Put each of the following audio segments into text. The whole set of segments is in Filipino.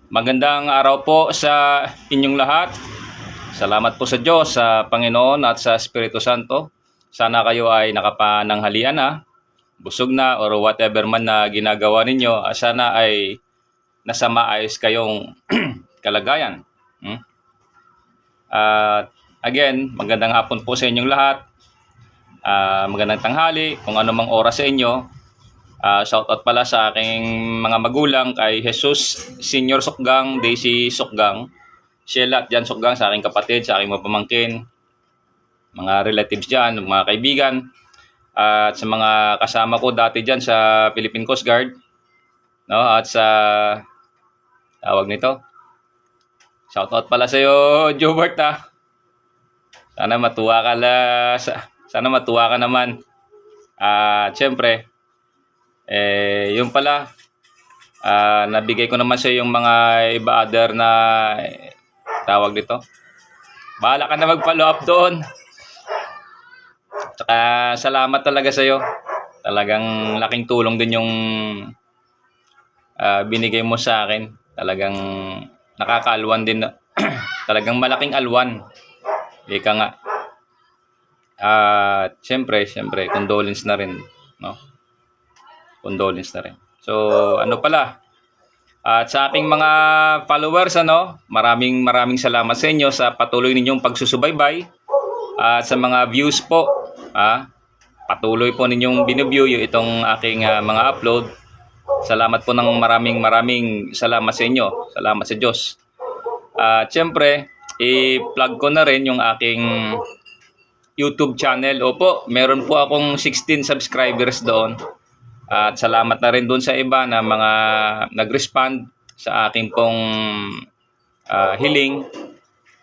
Magandang araw po sa inyong lahat. Salamat po sa Diyos, sa Panginoon at sa Espiritu Santo. Sana kayo ay nakapananghalian na, busog na, or whatever man na ginagawa ninyo. Sana ay nasa maayos kayong kalagayan. Again, magandang hapon po sa inyong lahat. Magandang tanghali, kung ano mang oras sa inyo. Shoutout pala sa aking mga magulang, kay Jesus Senior Sukgang, Daisy Sukgang, Sheila at Jan Sukgang, sa aking kapatid, sa aking mga pamangkin, mga relatives dyan, mga kaibigan, at sa mga kasama ko dati dyan sa Philippine Coast Guard, no? At sa tawag nito, shoutout pala sa iyo, Jobert, Sana matuwa ka sana matuwa ka naman. Siyempre, yung pala, nabigay ko naman sa yung mga iba other na tawag dito. Bahala ka na mag-follow up doon. Tsaka salamat talaga sa iyo. Talagang laking tulong din yung binigay mo sa akin. Talagang nakakaalwan din. Talagang malaking alwan. Ika nga. Siyempre, condolence na rin, no? Condolence na rin. So, ano pala? At sa ating mga followers, maraming salamat sa inyo sa patuloy ninyong pagsusubaybay. At sa mga views po, patuloy po ninyong biniview itong aking mga upload. Salamat po ng maraming salamat sa inyo. Salamat sa Diyos. At siyempre, i-plug ko na rin yung aking YouTube channel. Opo, meron po akong 16 subscribers doon. At salamat na rin doon sa iba na mga nag-respond sa aking pong hiling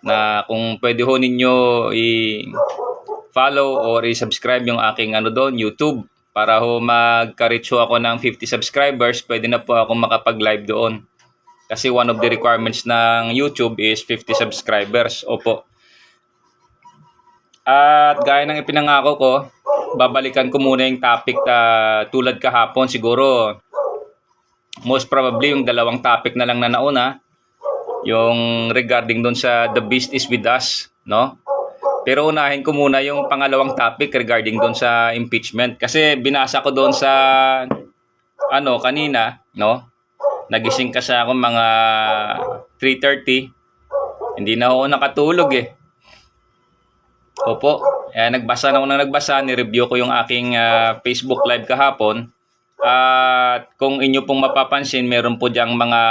na kung pwede ho ninyo i-follow or i-subscribe yung aking doon, YouTube, para ho magka-reach ho ako ng 50 subscribers. Pwede na po ako makapag-live doon. Kasi one of the requirements ng YouTube is 50 subscribers. Opo. At gaya ng ipinangako ko, babalikan ko muna yung topic tulad kahapon. Siguro, most probably yung dalawang topic na lang na nauna, yung regarding doon sa The Beast is with us, no? Pero unahin ko muna yung pangalawang topic regarding doon sa impeachment. Kasi binasa ko doon sa, kanina, no? Nagising kasi ako mga 3:30. Hindi na ako nakatulog Opo, nagbasa ni-review ko yung aking Facebook live kahapon. At kung inyo pong mapapansin, meron po diyang mga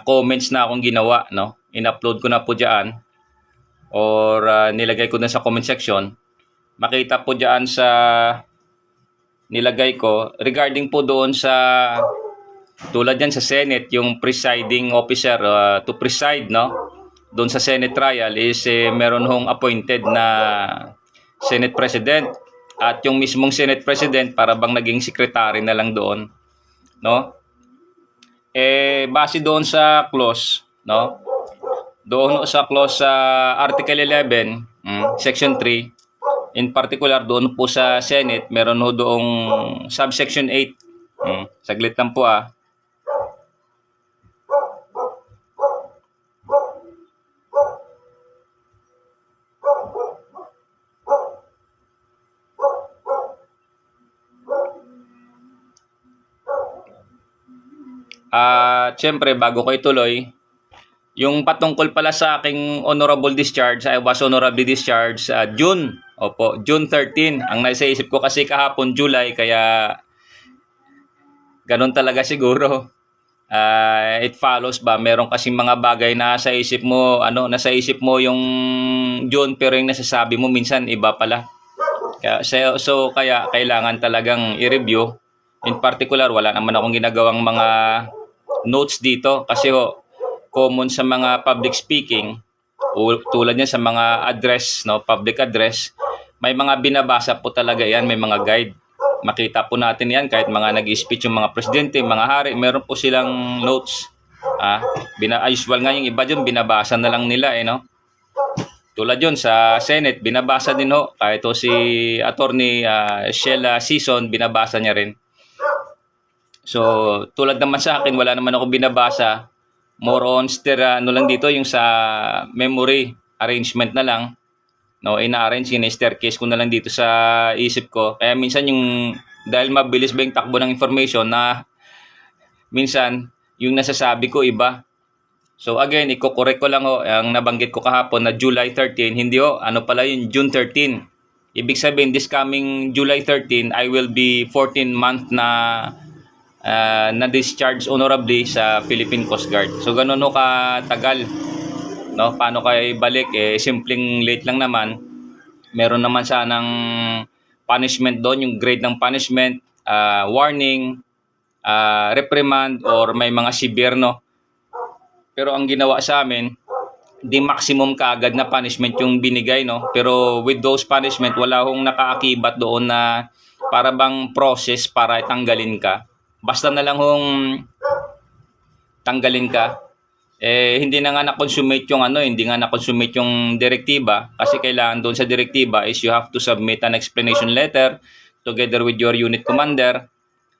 comments na akong ginawa, no? In-upload ko na po diyan or nilagay ko na sa comment section. Makita po diyan sa nilagay ko regarding po doon sa tulad yan sa Senate, yung presiding officer to preside, no? Doon sa Senate trial is meron hong appointed na Senate President, at yung mismong Senate President para bang naging secretary na lang doon, no? Base doon sa clause, no? Doon sa clause sa Article 11, Section 3, in particular doon po sa Senate, meron ho doong subsection 8. Saglit lang po Siyempre, bago ko ituloy, yung patungkol pala sa aking honorable discharge, I was honorably discharged June. Opo, June 13. Ang nasa isip ko kasi kahapon, July, kaya ganun talaga siguro. It follows ba, meron kasing mga bagay na sa isip mo, nasa isip mo yung June, pero yung nasasabi mo minsan iba pala. So kaya kailangan talagang i-review. In particular, wala naman akong ginagawang mga notes dito kasi common sa mga public speaking, tulad niya sa mga address, no, public address, may mga binabasa po talaga yan, may mga guide. Makita po natin yan kahit mga nag-speech yung mga presidente, mga hari, meron po silang notes. Usual nga yung iba dyan, binabasa na lang nila no? Tulad yun sa Senate, binabasa din kahit si Attorney Sheila Season, binabasa niya rin. So, tulad naman sa akin, wala naman ako binabasa. more on ano lang dito, yung sa memory arrangement na lang. No, ina-arrange, staircase ko na lang dito sa isip ko. Kaya minsan dahil mabilis ba yung takbo ng information na minsan yung nasasabi ko iba. So again, iko-correct ko lang ang nabanggit ko kahapon na July 13, hindi ano pala yun, June 13. Ibig sabihin, this coming July 13, I will be 14 month na discharge honorably sa Philippine Coast Guard. So ganun katagal. No, paano kayo ibalik? Simpleng late lang naman. Meron naman sanang punishment doon, yung grade ng punishment, warning, reprimand, or may mga severe, no? Pero ang ginawa sa amin, di maximum kaagad na punishment yung binigay, no? Pero with those punishment, wala hong nakaakibat doon na para bang process para tanggalin ka. Basta na lang hong tanggalin ka. Hindi na nga na-consummate yung hindi nga na-consummate yung direktiba, kasi kailangan doon sa direktiba is you have to submit an explanation letter together with your unit commander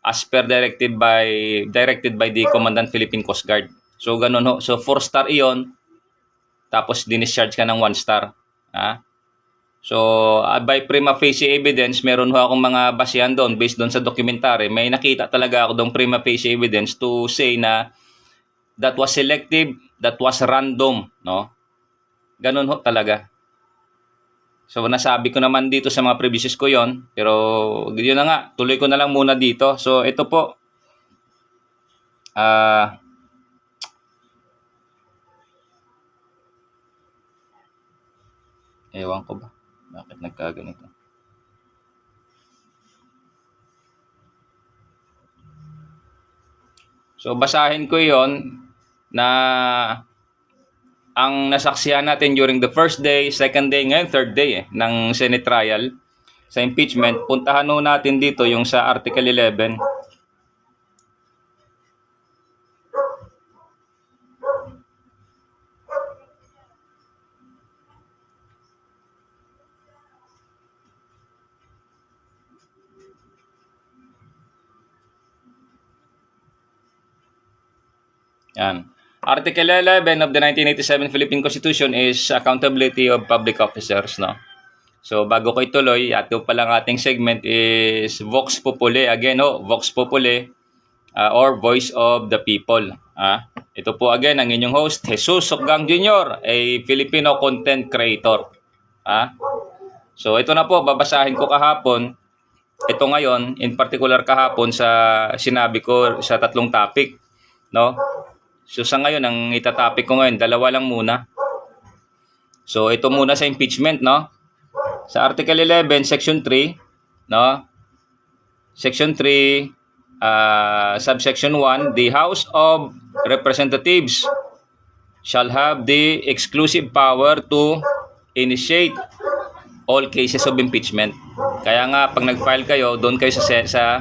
as per directed by the Commandant Philippine Coast Guard. So ganun So 4 star iyon, tapos dinischarge ka ng 1 star. So by prima facie evidence, meron akong mga basehan doon based doon sa documentary. May nakita talaga ako doon prima facie evidence to say na that was selective, that was random, no? Ganun talaga. So nasabi ko naman dito sa mga previous ko yon, pero yun na nga, tuloy ko na lang muna dito. So ito po, ewan ko ba, bakit nagkaganito? So basahin ko yon na ang nasaksihan natin during the first day, second day, ngayon third day ng Senate trial sa impeachment. Puntahan natin dito yung sa Article 11. Yan. Article 11 of the 1987 Philippine Constitution is accountability of public officers, no? So bago ko ituloy, ato pa lang ating segment is Vox Populi. Again, Vox Populi or Voice of the People. Ito po again ang inyong host, Jesus Sokgang Jr., a Filipino content creator. So ito na po, babasahin ko kahapon. Ito ngayon, in particular kahapon sa sinabi ko sa 3 topic, no? So sa ngayon, ang itatopic ko ngayon, 2 lang muna. So ito muna sa impeachment, no? Sa Article 11, Section 3, no? Section 3, Subsection 1, the House of Representatives shall have the exclusive power to initiate all cases of impeachment. Kaya nga, pag nag-file kayo, doon kayo sa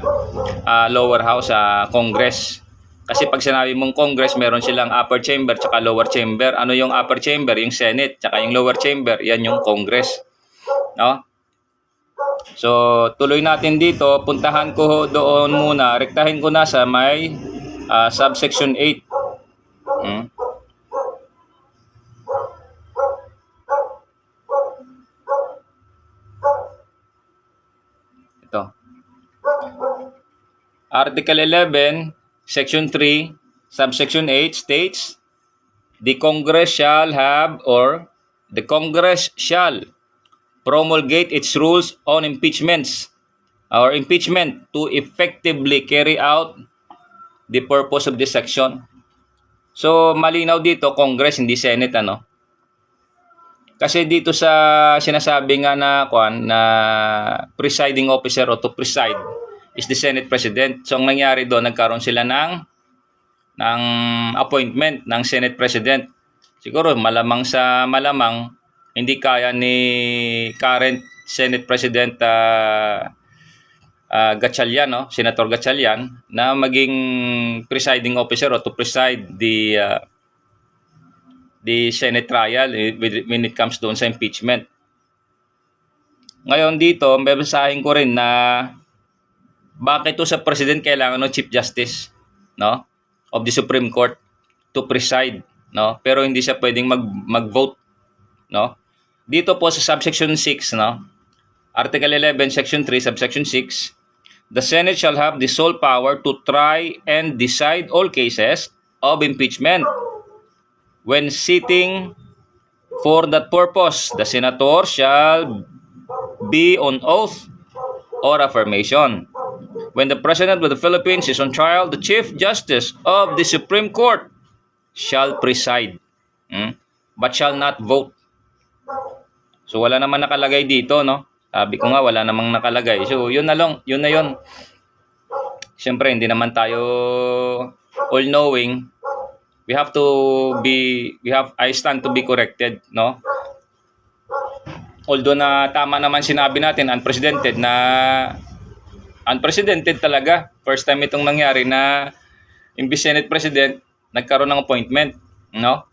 lower house, sa Congress. Kasi pag sinabi mong Congress, meron silang upper chamber tsaka lower chamber. Ano yung upper chamber? Yung Senate. Tsaka yung lower chamber, yan yung Congress. No? So, tuloy natin dito. Puntahan ko doon muna. Rektahin ko na sa may subsection 8. Ito. Article 11, Section 3, Subsection 8 states, the Congress shall promulgate its rules on impeachments or impeachment to effectively carry out the purpose of this section. So, malinaw dito, Congress, hindi Senate, Kasi dito sa sinasabi nga na presiding officer o to preside is the Senate President. So, ang nangyari doon, nagkaroon sila ng appointment ng Senate President. Siguro, malamang hindi kaya ni current Senate President Gatchalian, Senator Gatchalian, na maging presiding officer o to preside the Senate trial when it comes doon sa impeachment. Ngayon dito, babasahin ko rin na bakit to sa President kailangan ng Chief Justice, of the Supreme Court. to preside, no? Pero hindi siya pwedeng mag-vote, no? Dito po sa subsection 6, no? Article 11, section 3, subsection 6, the Senate shall have the sole power to try and decide all cases of impeachment. When sitting for that purpose, the senator shall be on oath or affirmation. When the President of the Philippines is on trial, the Chief Justice of the Supreme Court shall preside, but shall not vote. So wala naman nakalagay dito, no? Sabi ko nga wala namang nakalagay. So yun na lang, yun na yun. Siyempre hindi naman tayo all knowing. I stand to be corrected, no? Although na tama naman sinabi natin unprecedented talaga. First time itong nangyari na imbis Senate President nagkaroon ng appointment, no?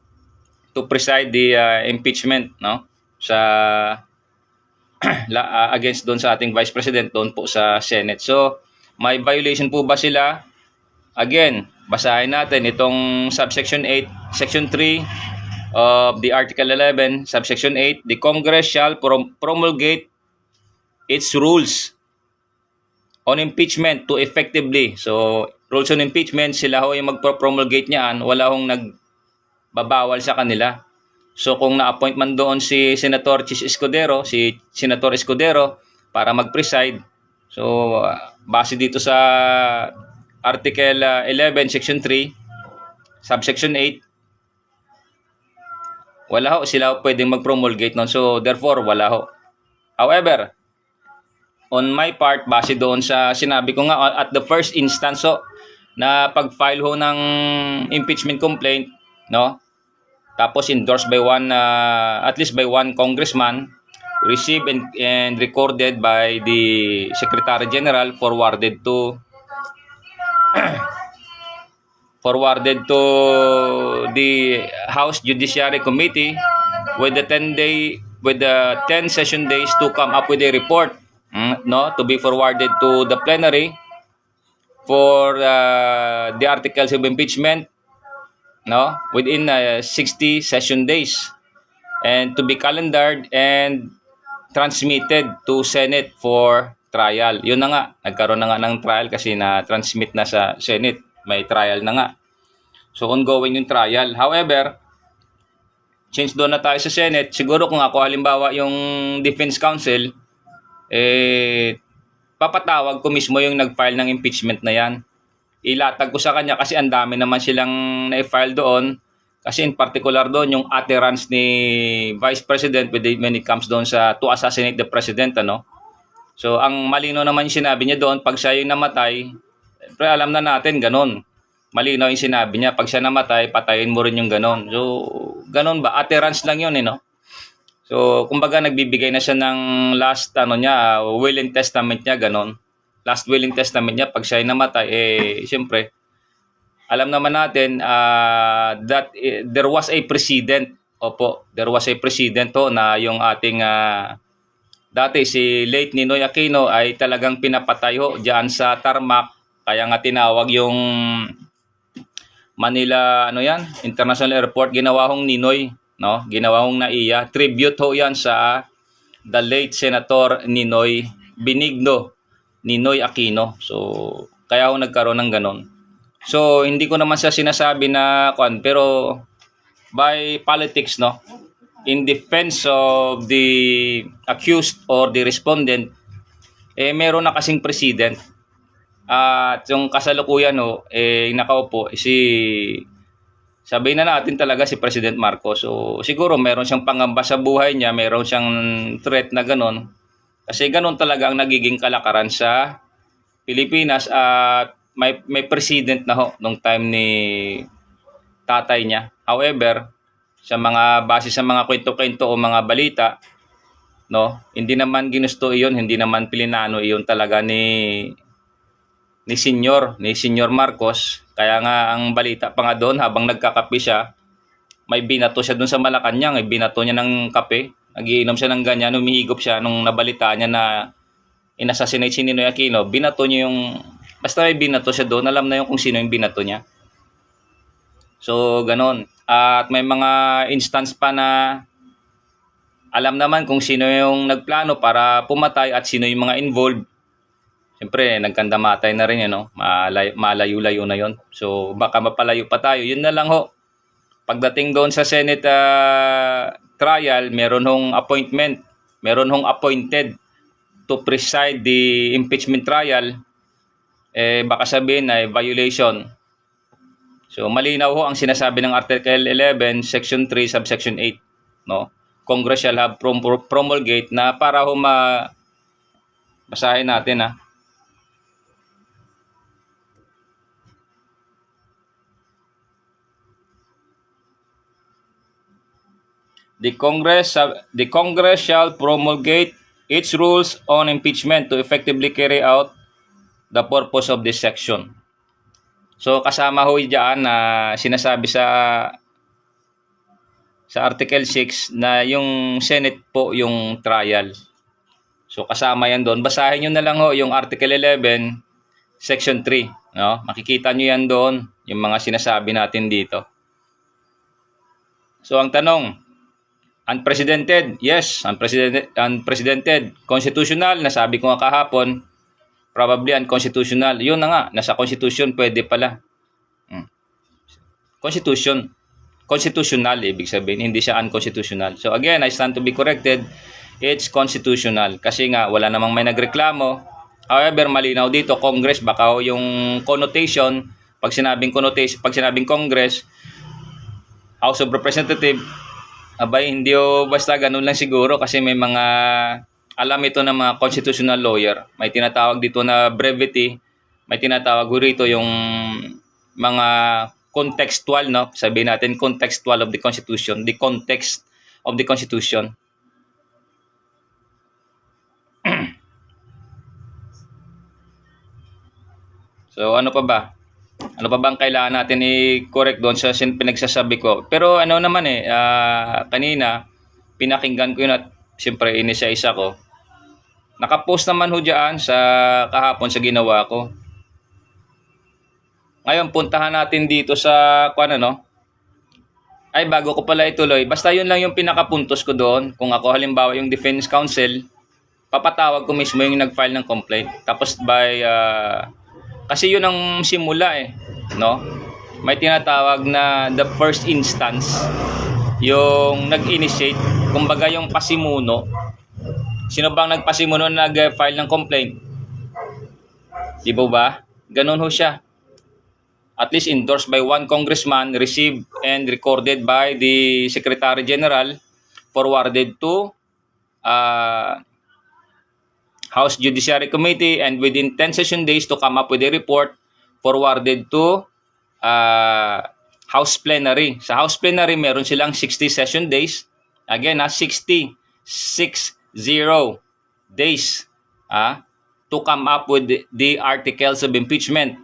To preside the impeachment, no? Sa against doon sa ating Vice President doon po sa Senate. So, may violation po ba sila? Again, basahin natin itong subsection 8, section 3 of the Article 11, subsection 8, the Congress shall promulgate its rules on impeachment to effectively. So, rules on impeachment, sila ho yung mag-promulgate niyan, wala hong nagbabawal sa kanila. So, kung na-appoint man doon si Senator Senator Escudero para mag-preside, so, base dito sa Article 11, Section 3, Subsection 8, wala ho, sila ho pwedeng mag-promulgate noon. So, therefore, wala ho. However, on my part, base doon sa sinabi ko nga at the first instance na pag-file ho ng impeachment complaint, no? Tapos endorsed by at least by one congressman, received and recorded by the Secretary General, forwarded to the House Judiciary Committee with the 10 session days to come up with a report, no, to be forwarded to the plenary for the articles of impeachment, no, within 60 session days, and to be calendared and transmitted to Senate for trial. Yun na nga, nagkaroon na nga ng trial kasi na-transmit na sa Senate. May trial na nga. So, ongoing yung trial. However, since doon na tayo sa Senate, siguro kung ako halimbawa yung Defense Counsel, papatawag ko mismo yung nag-file ng impeachment na yan. Ilatag ko sa kanya kasi ang dami naman silang na-file doon. Kasi in particular doon, yung utterance ni Vice President when it comes doon to assassinate the President, ano? So, ang malino naman yung sinabi niya doon, pag siya yung namatay, pero alam na natin, ganon. Malino yung sinabi niya, pag siya namatay, patayin mo rin yung ganon. So, ganon ba? Utterance lang yun, no? So, kumbaga, nagbibigay na siya ng last, will and testament niya, ganon. Last will and testament niya, pag siya yung namatay, siyempre, alam naman natin that there was a precedent. Opo, there was a precedent na yung ating dati si late Ninoy Aquino ay talagang pinapatay diyan sa tarmac. Kaya nga tinawag yung Manila International Airport, ginawa hong Ninoy, no? Ginawa hong NAIA. Tribute yan sa the late Senator Benigno Ninoy Aquino. So kaya nagkaroon ng ganon. So, hindi ko naman siya sinasabi na pero by politics, no, in defense of the accused or the respondent, meron na kasing precedent. At yung kasalukuyan, nakaupo, sabihin na natin talaga si President Marcos. So, siguro meron siyang pangamba sa buhay niya, meron siyang threat na ganon. Kasi ganon talaga ang nagiging kalakaran sa Pilipinas at may precedent na nung time ni tatay niya. However, base sa mga kwento-kwento o mga balita, no, hindi naman ginusto iyon, hindi naman pilinano iyon talaga ni Senyor Marcos. Kaya nga ang balita pa nga doon, habang nagkakape siya, may binato siya doon sa Malacanang, binato niya ng kape, nagiinom siya ng ganyan, humihigop siya nung nabalita niya na inassassinate si Ninoy Aquino, binato niya basta may binato siya doon, alam na yung kung sino yung binato niya. So, ganon. At may mga instance pa na alam naman kung sino yung nagplano para pumatay at sino yung mga involved. Siyempre, nagkandamatay na rin no? Malayo-layo na yon. So, baka mapalayo pa tayo. Yun na lang ho. Pagdating doon sa Senate trial, meron hong appointment. Meron hong appointed to preside the impeachment trial. Baka sabihin ay violation. So, malinaw ho ang sinasabi ng Article 11, Section 3, Subsection 8. No? Congress shall have promulgate na para ho basahin natin The Congress shall promulgate its rules on impeachment to effectively carry out the purpose of this section. So kasama ho diyan na sinasabi sa Article 6 na yung Senate po yung trial. So kasama yan doon. Basahin nyo na lang ho yung Article 11, Section 3. No? Makikita nyo yan doon, yung mga sinasabi natin dito. So ang tanong, unprecedented? Yes, unprecedented. Constitutional, nasabi ko nga kahapon, probably unconstitutional. Yun na nga, nasa Constitution, pwede pala. Constitutional, ibig sabihin, hindi siya unconstitutional. So again, I stand to be corrected. It's constitutional. Kasi nga, wala namang may nagreklamo. However, malinaw dito, Congress, baka yung connotation, pag sinabing Congress, House of Representatives, abay, hindi basta ganun lang siguro kasi may mga, alam ito ng mga constitutional lawyer. May tinatawag dito na brevity, may tinatawag rito yung mga contextual, no? Sabihin natin contextual of the Constitution, the context of the Constitution. So ano pa ba? Ano pa bang kailangan natin i-correct doon sa pinagsasabi ko? Pero ano naman kanina pinakinggan ko yun at siyempre inisa-isa ko. Nakapost naman ho dyan sa kahapon sa ginawa ko. Ngayon puntahan natin dito sa bago ko pala ituloy. Basta yun lang yung pinakapuntos ko doon. Kung ako halimbawa yung Defense Counsel, papatawag ko mismo yung nag-file ng complaint. Tapos kasi yun ang simula no? May tinatawag na the first instance, yung nag-initiate, kumbaga yung pasimuno. Sino bang nagpasimuno na nag-file ng complaint? Di ba? Ganun ho siya. At least endorsed by one congressman, received and recorded by the Secretary General, forwarded to House Judiciary Committee, and within 10 session days to come up with a report, forwarded to House Plenary. Sa House Plenary, meron silang 60 session days. Again, 60 days to come up with the articles of impeachment.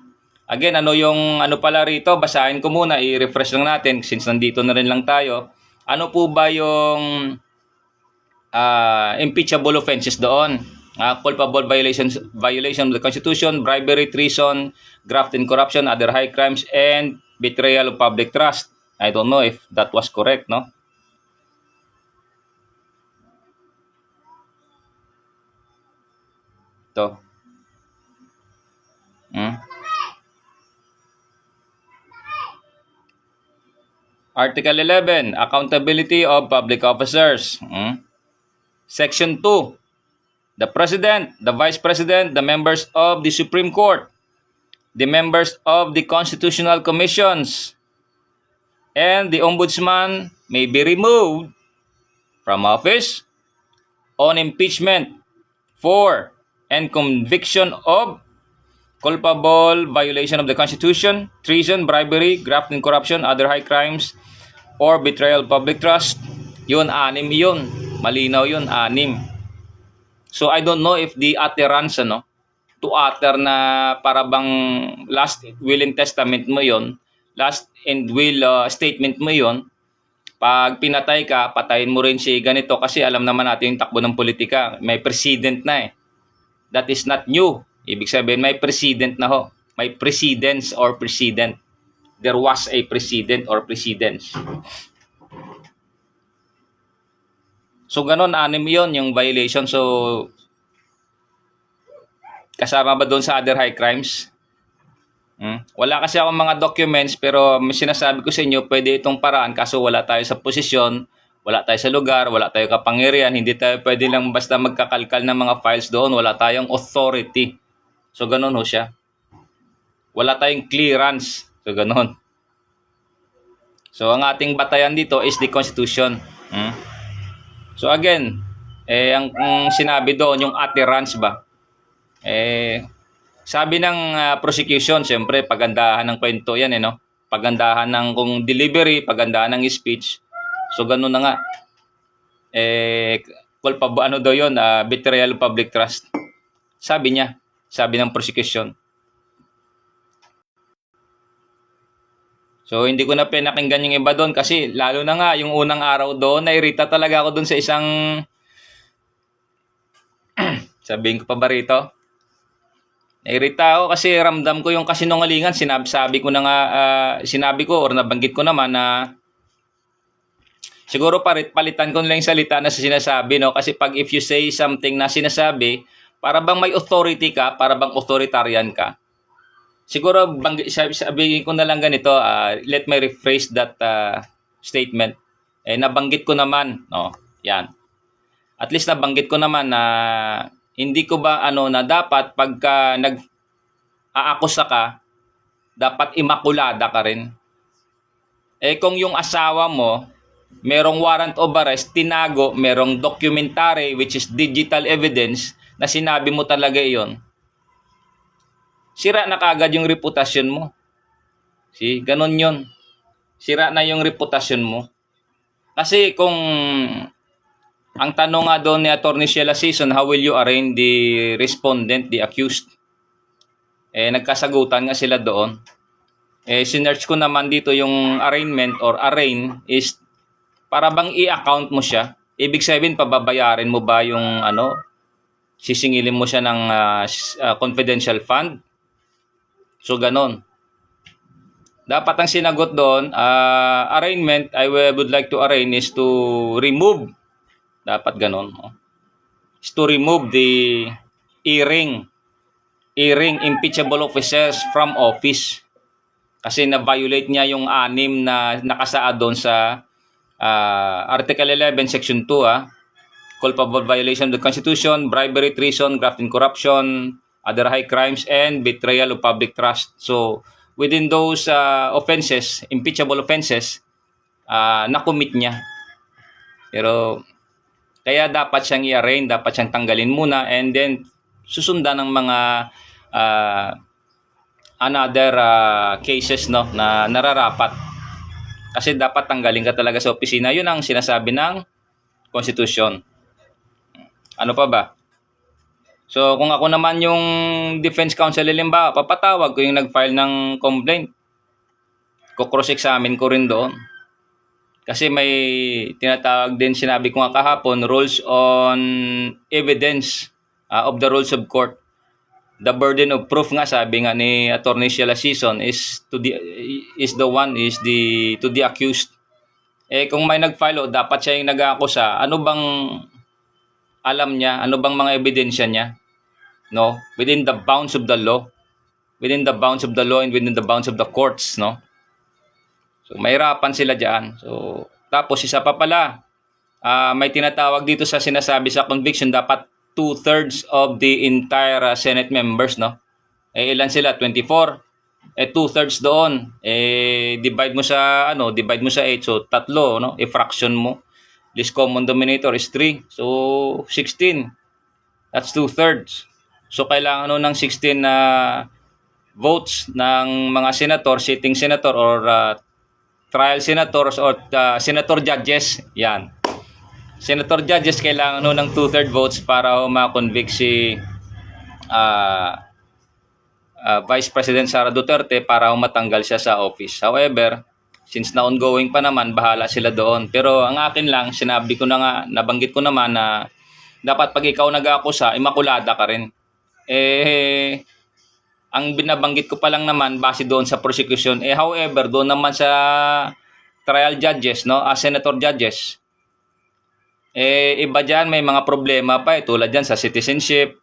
Again, ano pala rito? Basahin ko muna, i-refresh lang natin since nandito na rin lang tayo. Ano po ba yung impeachable offenses doon? Culpable violation of the Constitution, bribery, treason, graft and corruption, other high crimes, and betrayal of public trust. I don't know if that was correct, no? Ito. Article 11, accountability of public officers. Section 2, the President, the Vice President, the members of the Supreme Court, the members of the Constitutional Commissions, and the Ombudsman may be removed from office on impeachment for and conviction of culpable violation of the Constitution, treason, bribery, graft and corruption, other high crimes, or betrayal of public trust. Yun, 6 yun. Malinaw yun, 6. So, I don't know if the utterance, to utter na para bang last will and testament mo yun, last and will statement mo yun, pag pinatay ka, patayin mo rin si ganito kasi alam naman natin yung takbo ng politika. May precedent na That is not new. Ibig sabihin, may precedent na ho. May precedence or precedent. there was a precedent or precedence. So ganun, 6 yon yung violation. So kasama ba doon sa other high crimes? Wala kasi akong mga documents, pero sinasabi ko sa inyo, pwede itong paraan kaso wala tayo sa posisyon, wala tayo sa lugar, wala tayo kapangyarihan, hindi tayo pwede lang basta magkakalkal ng mga files doon, wala tayong authority. So ganun ho siya. Wala tayong clearance. So ganun. So ang ating batayan dito is the Constitution. So again, ang sinabi doon, yung utterance ba? Sabi ng prosecution, siyempre, pagandahan ng kwento yan, no? Pagandahan ng kung delivery, pagandahan ng speech. So, ganun na nga. Ano daw yun? Betrayal of public trust. Sabi niya, sabi ng prosecution. So, hindi ko na pinakinggan yung iba doon kasi lalo na nga, yung unang araw doon, nairita talaga ako doon sa isang sabihin ko pa ba rito? Nairita ako kasi ramdam ko yung kasinungalingan. Sinabi ko or nabanggit ko naman na siguro palitan ko na lang yung salita na sinasabi, no? Kasi if you say something na sinasabi, para bang may authority ka, para bang authoritarian ka. Siguro sabihin ko na lang ganito, let me rephrase that statement. Nabanggit ko naman, no? Yan. At least nabanggit ko naman na hindi ko ba na dapat pagka nag-aakusa ka, dapat imakulada ka rin. Kung yung asawa mo, merong warrant of arrest, tinago, merong documentary which is digital evidence na sinabi mo talaga iyon, sira na kagad yung reputasyon mo. See, ganun yun. Sira na yung reputasyon mo. Kasi kung ang tanong nga doon ni Attorney Sheila Sison, how will you arraign the respondent, the accused? Nagkasagutan nga sila doon. Sinearch ko naman dito yung arraignment or arraign is para bang i-account mo siya. Ibig sabihin, pababayarin mo ba yung sisingilin mo siya ng confidential fund? So, ganon. Dapat ang sinagot doon, arraignment, I would like to arraign is to remove. Dapat ganon. Is to remove the hearing impeachable officers from office. Kasi na-violate niya yung 6 na nakasaad doon sa Article 11, Section 2. Culpable violation of the Constitution, bribery, treason, graft and corruption, other high crimes, and betrayal of public trust. So, within those offenses, impeachable offenses, na-commit niya. Pero kaya dapat siyang i-arraign, dapat siyang tanggalin muna and then susundan ng mga another cases na nararapat. Kasi dapat tanggalin ka talaga sa opisina. Yun ang sinasabi ng Constitution. Ano pa ba? So kung ako naman yung defense counsel, halimbawa, papatawag ko yung nag-file ng complaint. Ko-cross-examine ko rin doon. Kasi may tinatawag din, sinabi ko nga kahapon, rules on evidence of the rules of court. The burden of proof nga, sabi nga ni Attorney Sheila Sison, is to the accused. Kung may nag-file, dapat siya yung nag-aakusa. Ano bang alam niya? Ano bang mga ebidensya niya? No? Within the bounds of the law. Within the bounds of the law and within the bounds of the courts, no? So, mahirapan sila dyan. So, tapos isa pa pala, may tinatawag dito sa sinasabi sa conviction, dapat 2/3 of the entire Senate members, no? Ilan sila? 24. 2/3 doon. Divide mo sa 8. So, 3, no? I-fraction mo. Least common denominator is 3. So, 16. That's 2/3. So, kailangan ng 16 votes ng mga senator, sitting senator or trial senators or senator judges. Yan. Senator judges kailangan ng 2/3 votes para ma-convict si Vice President Sara Duterte para matanggal siya sa office. However, since na ongoing pa naman, bahala sila doon. Pero ang akin lang, sinabi ko na nga, nabanggit ko naman na dapat pag ikaw nag-aakusa, imakulada ka rin. ang binabanggit ko pa lang naman base doon sa prosecution. However, doon naman sa trial judges, no, senator judges, iba dyan may mga problema pa tulad dyan sa citizenship.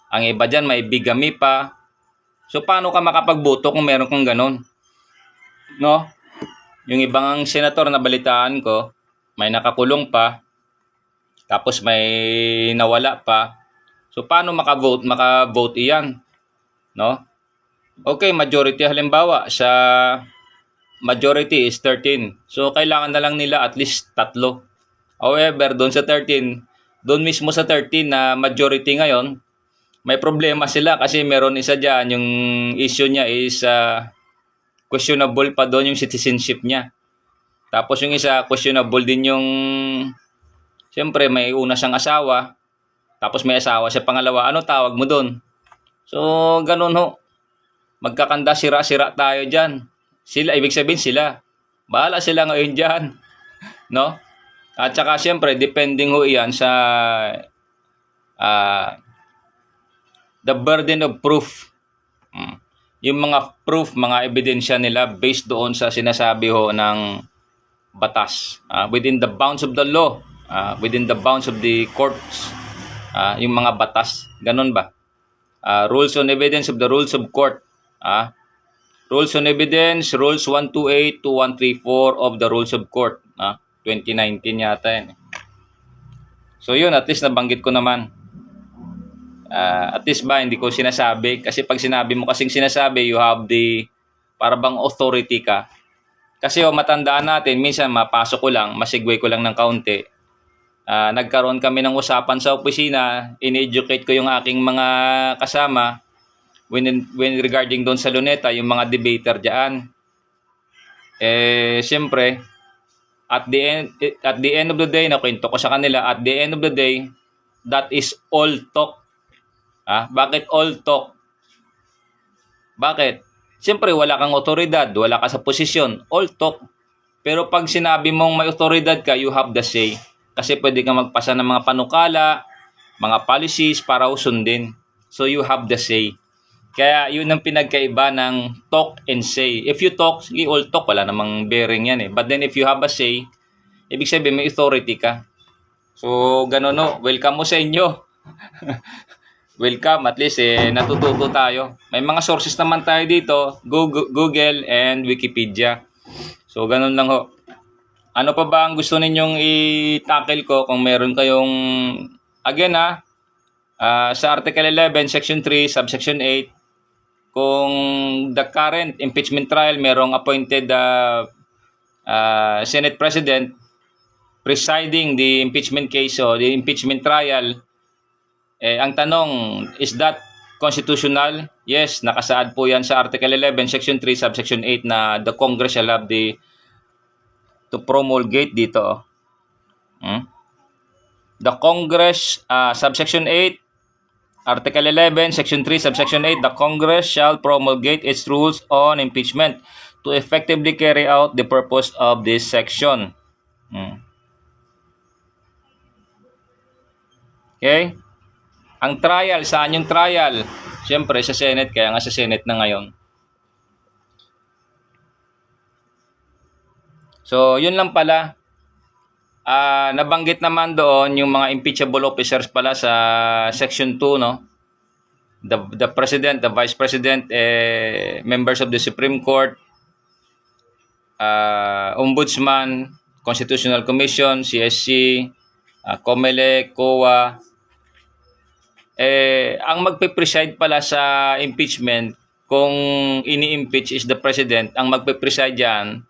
Ang iba dyan may bigamy pa. So, paano ka makapagboto kung meron kang ganun? No? Yung ibang senator na balitaan ko, may nakakulong pa, tapos may nawala pa. So, paano makavote iyan? No? Okay, majority halimbawa, sa majority is 13. So, kailangan na lang nila at least 3. However, doon sa 13, doon mismo sa 13 na majority ngayon, may problema sila kasi meron isa dyan, yung issue niya is questionable pa doon yung citizenship niya. Tapos yung isa, questionable din yung, siyempre may una siyang asawa, tapos may asawa siya pangalawa. Ano tawag mo doon? So, ganun ho. Magkakanda, sira-sira tayo dyan. Sila, ibig sabihin sila. Bahala sila ngayon dyan. No? At saka siyempre, depending ho iyan sa the burden of proof. Yung mga proof, mga ebidensya nila based doon sa sinasabi ho ng batas. Within the bounds of the law. Within the bounds of the courts. Yung mga batas. Ganun ba? Rules on evidence of the rules of court. Rules on evidence, rules 128 to 134 of the rules of court. 2019 yata yan. So yun, at least nabanggit ko naman. At least ba, hindi ko sinasabi. Kasi pag sinabi mo kasing sinasabi, you have the, para bang authority ka. Kasi matandaan natin, minsan mapasok ko lang, masigway ko lang ng kaunti. Nagkaroon kami ng usapan sa opisina, in-educate ko yung aking mga kasama when regarding doon sa Luneta, yung mga debater dyan. Siyempre, at the end of the day, nakwento ko sa kanila, at the end of the day, that is all talk. Bakit all talk? Bakit? Siyempre, wala kang otoridad, wala ka sa posisyon, all talk. Pero pag sinabi mong may otoridad ka, you have the say. Kasi pwede kang magpasa ng mga panukala, mga policies para usundin. So you have the say. Kaya yun ang pinagkaiba ng talk and say. If you talk, sige, all talk, wala namang bearing yan eh. But then if you have a say, ibig sabihin may authority ka. So ganun no, welcome mo sa inyo. Welcome, at least natututo tayo. May mga sources naman tayo dito, Google and Wikipedia. So ganun lang ho. Ano pa ba ang gusto ninyong i-tackle ko kung meron kayong, again sa Article 11, Section 3, Subsection 8, kung the current impeachment trial merong appointed Senate President presiding the impeachment case o the impeachment trial, ang tanong, is that constitutional? Yes, nakasaad po yan sa Article 11, Section 3, Subsection 8 na the Congress shall have to promulgate dito. The Congress, Subsection 8, Article 11, Section 3, Subsection 8, the Congress shall promulgate its rules on impeachment to effectively carry out the purpose of this section. Okay? Ang trial, saan yung trial? Siyempre, sa Senate, kaya nga sa Senate na ngayon. So, yun lang pala. Nabanggit naman doon yung mga impeachable officers pala sa Section 2, no? The President, the Vice President, members of the Supreme Court, Ombudsman, Constitutional Commission, CSC, COMELEC, COA. Ang magpe-preside pala sa impeachment, kung ini-impeach is the President, ang magpe-preside dyan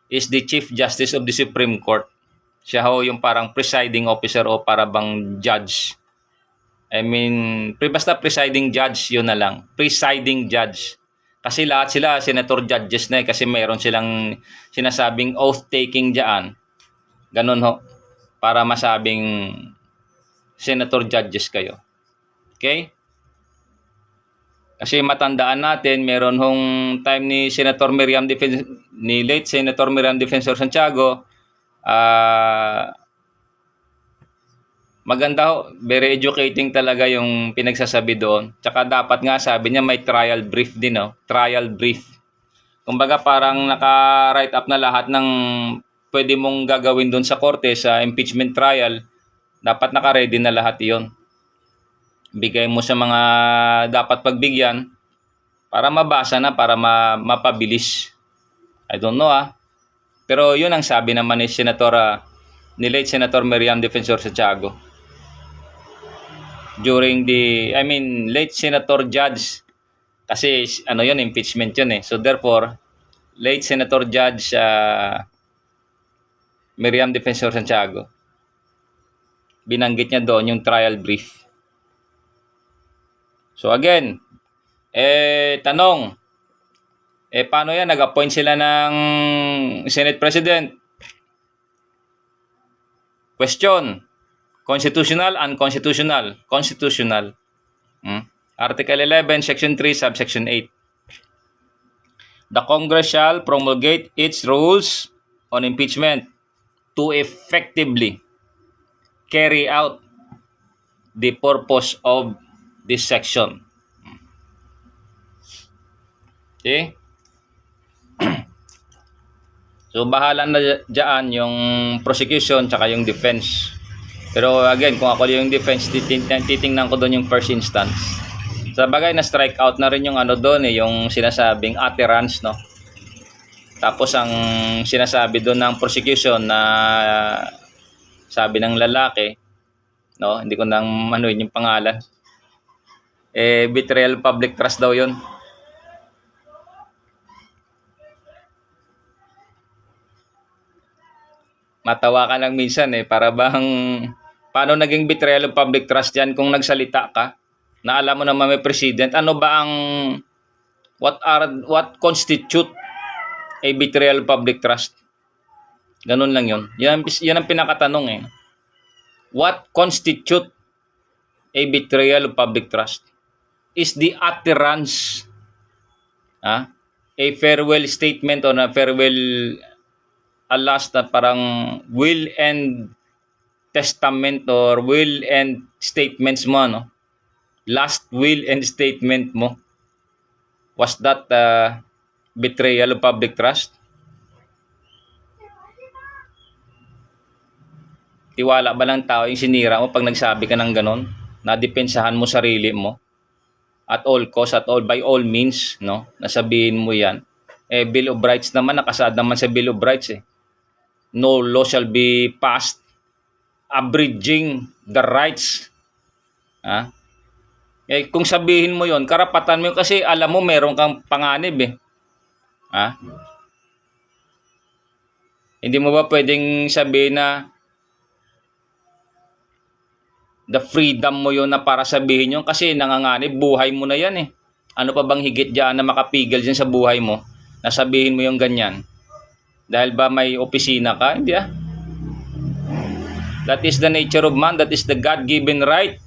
is the Chief Justice of the Supreme Court. Siya ho yung parang presiding officer o para bang judge. I mean, basta presiding judge, yun na lang. Presiding judge. Kasi lahat sila senator judges na kasi mayroon silang sinasabing oath-taking dyan. Ganun ho. Para masabing senator judges kayo. Okay? Kasi matandaan natin, meron hong time ni late Senator Miriam Defensor Santiago, Maganda ho, very educating talaga yung pinagsasabi doon. Tsaka dapat nga sabi niya may trial brief din, no? Trial brief. Kumbaga parang naka-write up na lahat ng pwede mong gagawin doon sa korte sa impeachment trial. Dapat naka-ready na lahat 'yon. Bigay mo sa mga dapat pagbigyan para mabasa na, para mapabilis. I don't know Pero yun ang sabi naman ni late Senator Miriam Defensor Santiago. During late Senator Judge, kasi yun, impeachment yun So therefore, late Senator Judge Miriam Defensor Santiago, binanggit niya doon yung trial brief. So again, tanong, paano yan? Nag-appoint sila ng Senate President? Question, constitutional, unconstitutional? Constitutional. Article 11, Section 3, Subsection 8. The Congress shall promulgate its rules on impeachment to effectively carry out the purpose of this section. Okay? So, bahala na dyan yung prosecution tsaka yung defense. Pero again, kung ako yung defense, titingnan ko doon yung first instance. Sa bagay na strike out na rin yung doon yung sinasabing utterance, no? Tapos ang sinasabi doon ng prosecution na sabi ng lalaki, no? Hindi ko nang yung pangalan. Betrayal public trust daw yun. Matawa ka lang minsan para bang paano naging betrayal of public trust yan kung nagsalita ka na alam mo naman may president? Ano ba ang what constitute a betrayal of public trust? Ganun lang yun. Yan ang pinakatanong What constitute a betrayal of public trust? Is the utterance a farewell statement or a farewell last na parang will and testament or will and statements mo, no? Last will and statement mo. Was that betrayal of public trust? Tiwala ba ng tao yung sinira mo pag nagsabi ka ng ganon? Nadepensahan mo sarili mo? At all cost, by all means, no? Nasabihin mo yan. Bill of Rights naman, nakasaad naman sa Bill of Rights No law shall be passed abridging the rights. Kung sabihin mo yon, karapatan mo yun kasi alam mo meron kang panganib Hindi mo ba pwedeng sabihin na the freedom mo yun na para sabihin yun kasi nanganganib, buhay mo na yan Ano pa bang higit dyan na makapigil dyan sa buhay mo na sabihin mo yung ganyan? Dahil ba may opisina ka? Hindi That is the nature of man. That is the God-given right.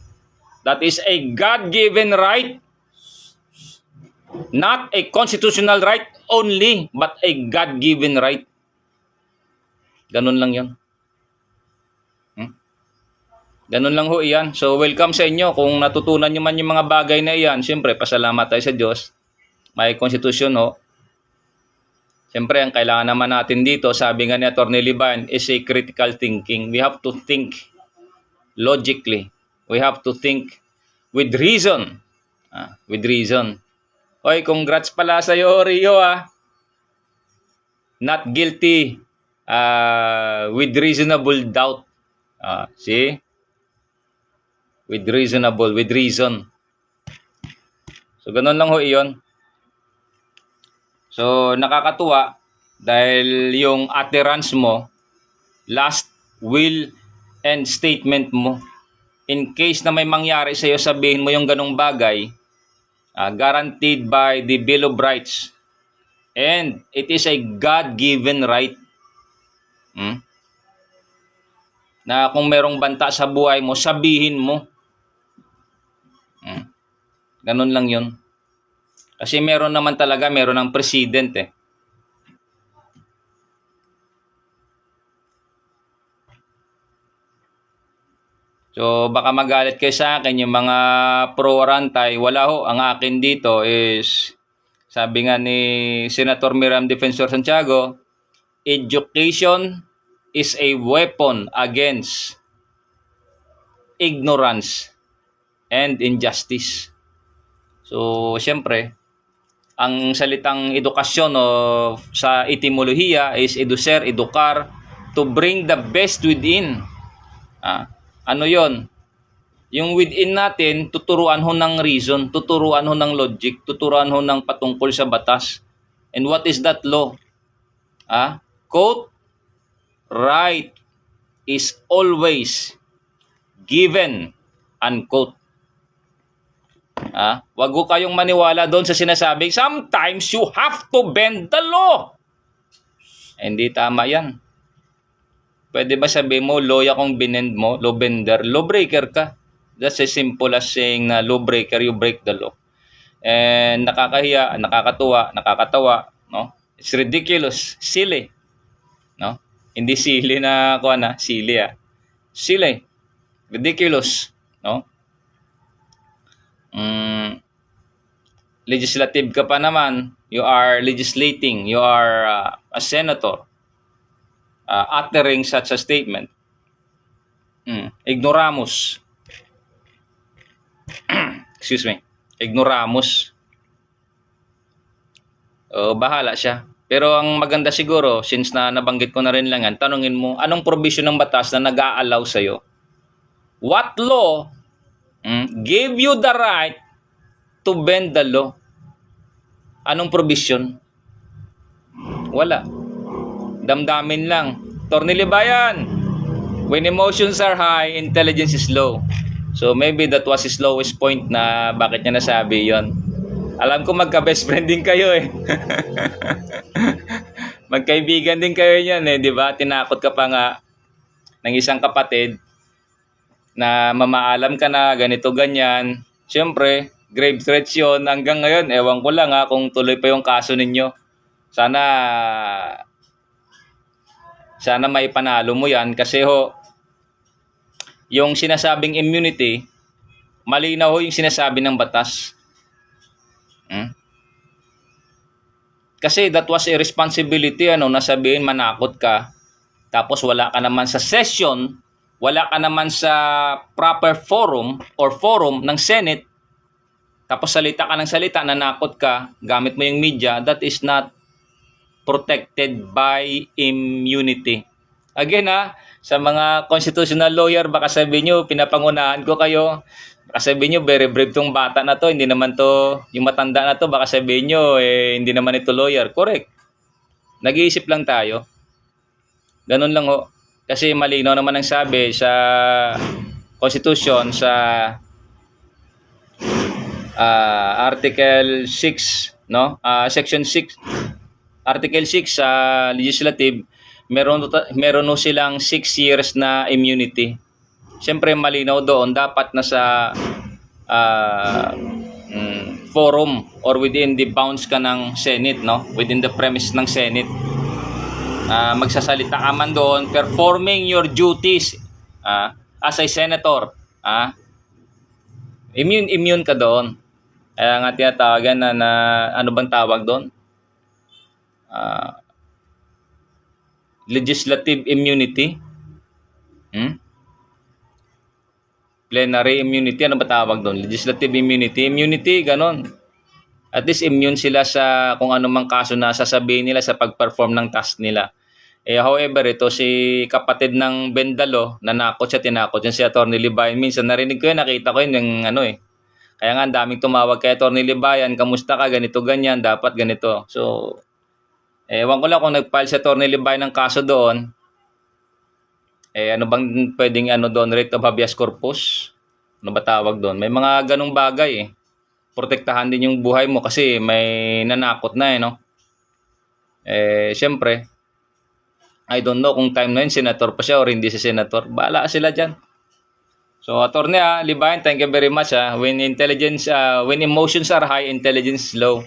That is a God-given right. Not a constitutional right only, but a God-given right. Ganun lang yun. Ganun lang ho iyan. So welcome sa inyo. Kung natutunan nyo man yung mga bagay na iyan, siyempre pasalamat tayo sa Diyos. May konstitusyon Siyempre, ang kailangan naman natin dito, sabi nga ni Atty. Liban, is a critical thinking. We have to think logically. We have to think with reason. With reason. Oy, congrats pala sa'yo, Rio Not guilty with reasonable doubt. See? With reason. So, ganun lang ho iyon. So, nakakatuwa dahil yung utterance mo, last will and statement mo, in case na may mangyari sa iyo, sabihin mo yung ganong bagay, guaranteed by the Bill of Rights. And it is a God-given right. Na kung merong banta sa buhay mo, sabihin mo. Ganun lang yun. Kasi meron naman talaga, meron ng president So, baka magalit kayo sa akin yung mga pro or anti. Wala ho. Ang akin dito is, sabi nga ni Senator Miriam Defensor Santiago, education is a weapon against ignorance and injustice. So, syempre, ang salitang edukasyon sa etimolohiya is educer, edukar, to bring the best within. Ano yon? Yung within natin, tuturuan ho ng reason, tuturuan ho ng logic, tuturuan ho ng patungkol sa batas. And what is that law? Quote, right is always given, unquote. Wag ko kayong maniwala doon sa sinasabing, sometimes you have to bend the law. Hindi tama yan. Pwede ba sabihin mo, law akong binend mo, law bender, law breaker ka. That's as simple as saying na law breaker, you break the law. And nakakahiya, nakakatuwa, nakakatawa, no? It's ridiculous, silly. No? Hindi silly na silly Silly. Ridiculous, no? Legislative ka pa naman, you are legislating, you are a senator. Uttering such a statement. Ignoramus. Excuse me. Ignoramus. Bahala siya. Pero ang maganda siguro, since na nabanggit ko na rin lang yan, tanungin mo, anong provision ng batas na nag-a-allow sa'yo? What law gave you the right to bend the law? Anong provision? Wala. Damdamin lang. Attorney Libayan, when emotions are high, intelligence is low. So maybe that was his lowest point na bakit niya nasabi yon. Alam ko magka-best friend din kayo Magkaibigan din kayo niyan di ba? Tinakot ka pa nga ng isang kapatid na mamaalam ka na ganito ganyan. Siyempre, grave threats yun. Hanggang ngayon, ewan ko lang kung tuloy pa yung kaso ninyo. Sana maipanalo mo yan kasi yung sinasabing immunity, malinaw yung sinasabi ng batas. Kasi that was a responsibility nasabihin manakot ka, tapos wala ka naman sa session, wala ka naman sa proper forum ng Senate, tapos salita ka ng salita, nanakot ka, gamit mo yung media, that is not protected by immunity. Again sa mga constitutional lawyer, baka sabihin nyo, pinapangunahan ko kayo. Baka sabihin nyo, very brave tong bata na to. Hindi naman to, yung matanda na to, baka sabihin nyo, hindi naman ito lawyer. Correct. Nag-iisip lang tayo. Ganun lang Kasi malinaw naman ang sabi sa Constitution, sa Article 6, Section 6, Article 6 sa legislative, meron silang 6 years na immunity. Siyempre malinaw doon, dapat nasa forum or within the bounds ka ng Senate, within the premise ng Senate. Magsasalita ka man doon, performing your duties as a senator. Immune ka doon. Kaya nga tinatawagan na ano bang tawag doon? Legislative immunity. Plenary immunity, ano ba tawag doon? Legislative immunity. Immunity, ganon. At least immune sila sa kung anumang kaso na sasabihin nila sa pag-perform ng task nila. However, ito si kapatid ng Bendalo, nanakot siya, tinakot yan si Atty. Libayan. Minsan narinig ko yun, nakita ko yun yung Kaya nga, ang daming tumawag kay Atty. Libayan, kamusta ka, ganito, ganyan, dapat ganito. So, ewan ko lang kung nag-file si Atty. Libayan ng kaso doon, ano bang pwedeng doon, writ of habeas corpus? Ano ba tawag doon? May mga ganong bagay Protektahan din yung buhay mo kasi may nanakot na Siyempre, I don't know kung time na yun, senator pa siya or hindi si senator. Bahala sila dyan. So, Atty. Libayan, thank you very much. When emotions are high, intelligence is low.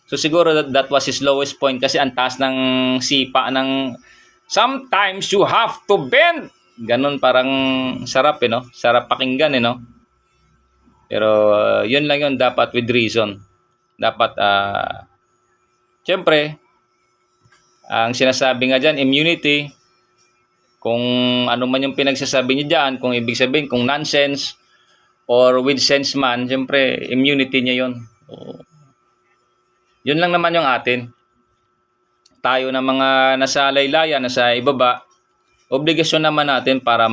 So, siguro that was his lowest point kasi ang taas ng sipa ng sometimes you have to bend Ganun, parang sarap no? Sarap pakinggan no? Pero yun lang yun, dapat with reason. Dapat, syempre, ang sinasabi nga dyan, immunity, kung ano man yung pinagsasabi niya dyan, kung ibig sabihin, kung nonsense, or with sense man, syempre, immunity niya yun. So, yun lang naman yung atin. Tayo na mga nasa laylayan, nasa ibaba, obligasyon naman natin para